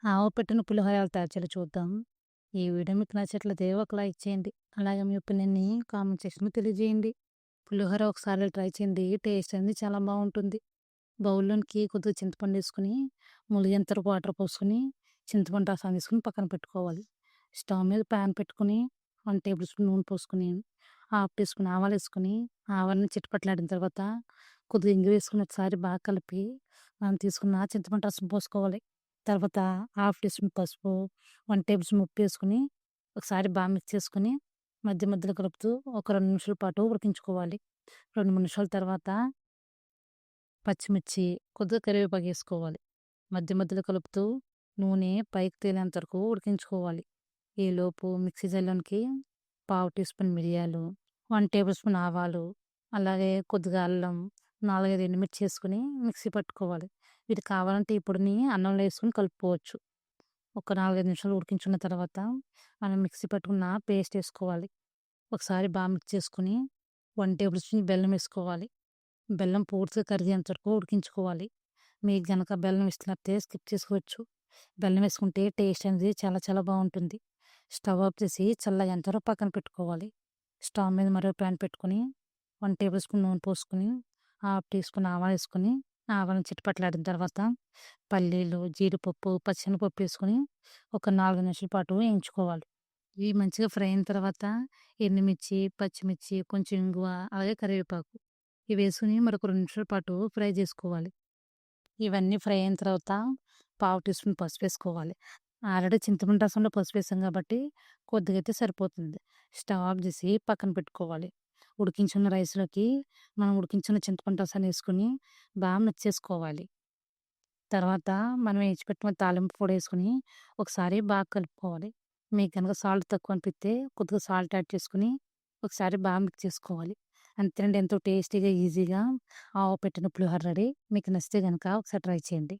ఆవ పెట్టిన పులిహోర ఎలా తయారు చేయాలో చూద్దాం. ఈ వీడియో మీకు నచ్చినట్లయితే ఒక లైక్ చేయండి. అలాగే మీ ఒపీనియన్‌ని కామెంట్ సెక్షన్‌లో తెలియజేయండి. పులిహోర ఒకసారి ట్రై చేయండి. టేస్ట్ అనేది చాలా బావుంటుంది. బౌల్‌లోనికి కొద్దిగా చింతపండు ఏసుకొని, ములిగేంత వరకు వాటర్ పోసుకొని, చింతపండు రసం తీసుకొని పక్కన పెట్టుకోవాలి. స్టవ్ మీద పాన్ పెట్టుకొని 1 టేబుల్ స్పూన్ నూనె పోసుకొని, హాఫ్ టీ స్పూన్ ఆవాలేసుకొని, ఆవాలను చిటపటలాడిన తర్వాత కొద్దిగా ఇంగువ వేసుకొని ఒకసారి బాగా కలిపి, మనం తీసుకున్న చింతపండు రసం పోసుకోవాలి. తర్వాత హాఫ్ టీ స్పూన్ పసుపు, 1 టేబుల్ స్పూన్ ఉప్పేసుకొని, ఒకసారి బాగా మిక్స్ చేసుకొని, మధ్య మధ్యలో కలుపుతూ ఒక 2 నిమిషాల పాటు ఉడికించుకోవాలి. 2, 3 నిమిషాల తర్వాత పచ్చిమిర్చి, కొద్దిగా కరివేపాకేసుకోవాలి. మధ్య మధ్యలో కలుపుతూ నూనె పైకి తేలేంత వరకు ఉడికించుకోవాలి. ఈలోపు మిక్సీ జార్‌లోనికి పావు టీ స్పూన్ మిరియాలు, 1 టేబుల్ స్పూన్ ఆవాలు, అలాగే కొద్దిగా అల్లం, 4, 5 ఎండుమిర్చి ఏసుకొని మిక్సీ పట్టుకోవాలి. ఇది కావాలంటే ఈ పొడిని అన్నంలో ఏసుకొని కలుపుకోవచ్చు. ఒక 4, 5 నిమిషాలు ఉడికించుకున్న తర్వాత మనం మిక్సీ పట్టుకున్న పేస్ట్ ఏసుకోవాలి. ఒకసారి బాగా మిక్స్ చేసుకొని 1 టేబుల్ స్పూన్ బెల్లం ఏసుకోవాలి. బెల్లం పూర్తిగా కరిగేంత వరకు ఉడికించుకోవాలి. మీకు గనక బెల్లం ఇష్టమైతే స్కిప్ చేసుకోవచ్చు. బెల్లం వేసుకుంటే టేస్ట్ అనేది చాలా చాలా బావుంటుంది. స్టవ్ ఆఫ్ చేసి చల్లగేంత వరకు పక్కన పెట్టుకోవాలి. స్టవ్ మీద మరో పాన్ పెట్టుకొని 1 టేబుల్ స్పూన్ నూనె పోసుకొని, హాఫ్ టీ స్పూన్ ఆవాలేసుకొని, ఆవాలను చిటపటలాడిన తర్వాత పల్లీలు, జీడిపప్పు, పచ్చెనపప్పు ఏసుకొని ఒక 4 నిమిషాల పాటు వేయించుకోవాలి. ఇవి మంచిగా ఫ్రై అయిన తర్వాత ఎండుమిర్చి, పచ్చిమిర్చి, కొంచెం ఇంగువ, అలాగే కరివేపాకు ఇవేసుకొని మరొక 2 నిమిషాల పాటు ఫ్రై చేసుకోవాలి. ఇవన్నీ ఫ్రై అయిన తర్వాత పావు టీ స్పూన్ పసుపేసుకోవాలి. ఆల్రెడీ చింతపండు రసంలో పసుపేసాం కాబట్టి కొద్దిగా అయితే సరిపోతుంది. స్టవ్ ఆఫ్ చేసి పక్కన పెట్టుకోవాలి. ఉడికించున్న రైస్‌లోకి మనం ఉడికించిన చింతపండు రసాన్ని ఏసుకొని బాగా మిక్స్ చేసుకోవాలి. తర్వాత మనం ఏయించి పెట్టుకున్న తాలింపు పొడేసుకొని ఒకసారి బాగా కలుపుకోవాలి. మీకు గనక సాల్ట్ తక్కువ అనిపిస్తే కొద్దిగా సాల్ట్ యాడ్ చేసుకొని ఒకసారి బాగా మిక్స్ చేసుకోవాలి. అంతేనండి, ఎంతో టేస్టీగా, ఈజీగా ఆవ పెట్టిన పులిహోర రెడీ. మీకు నచ్చితే గనక ఒకసారి ట్రై చేయండి.